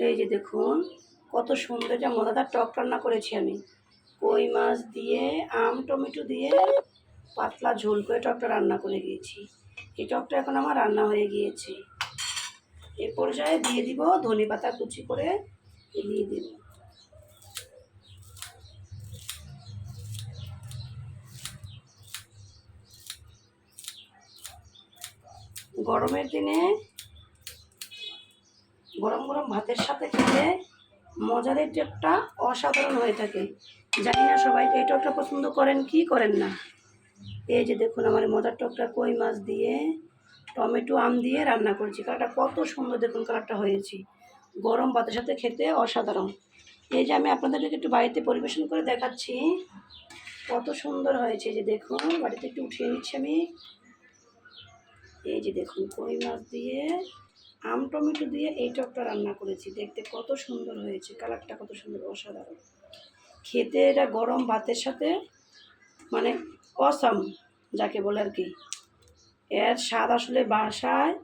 এই যে দেখুন কত সুন্দর একটা মজাদার টক রান্না করেছি আমি। কই মাছ দিয়ে আম টমেটো দিয়ে পাতলা ঝোল করে টকটা রান্না করে গিয়েছি। এই টকটা এখন আমার রান্না হয়ে গিয়েছে। এ পর্যায়ে দিয়ে দিব ধনেপাতা কুচি করে দিয়ে দিব। গরমের দিনে গরম গরম ভাতের সাথে খেলে মজার এই টকটা অসাধারণ হয়ে থাকে। জানি না সবাই এই টকটা পছন্দ করেন কি করেন না। এই যে দেখুন আমার মজার টকটা কই মাছ দিয়ে টমেটো আম দিয়ে রান্না করেছি। কালারটা কত সুন্দর দেখুন কালারটা হয়েছে। গরম ভাতের সাথে খেতে অসাধারণ। এই যে আমি আপনাদেরকে একটু বাড়িতে পরিবেশন করে দেখাচ্ছি কত সুন্দর হয়েছে। এই যে দেখুন বাড়িতে একটু উঠিয়ে নিচ্ছি আমি। এই যে দেখুন কই মাছ দিয়ে আম টমেটো দিয়ে এই টকটা রান্না করেছি। দেখতে কত সুন্দর হয়েছে, কালারটা কত সুন্দর, অসাধারণ খেতে। এটা গরম ভাতের সাথে মানে অসাম যাকে বলে আর কি। এর স্বাদ আসলে বাসায়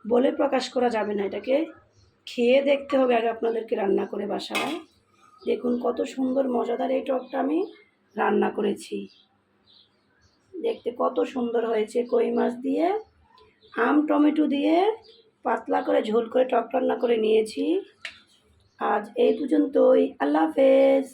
বলে প্রকাশ করা যাবে না। এটাকে খেয়ে দেখতে হবে আগে আপনাদেরকে রান্না করে বাসায়। দেখুন কত সুন্দর মজাদার এই টকটা আমি রান্না করেছি। দেখতে কত সুন্দর হয়েছে। কই মাছ দিয়ে আম টমেটো দিয়ে পাতলা করে ঝোল করে টক রান্না করে নিয়েছি। আজ এই পর্যন্তই। আল্লাহ হাফেজ।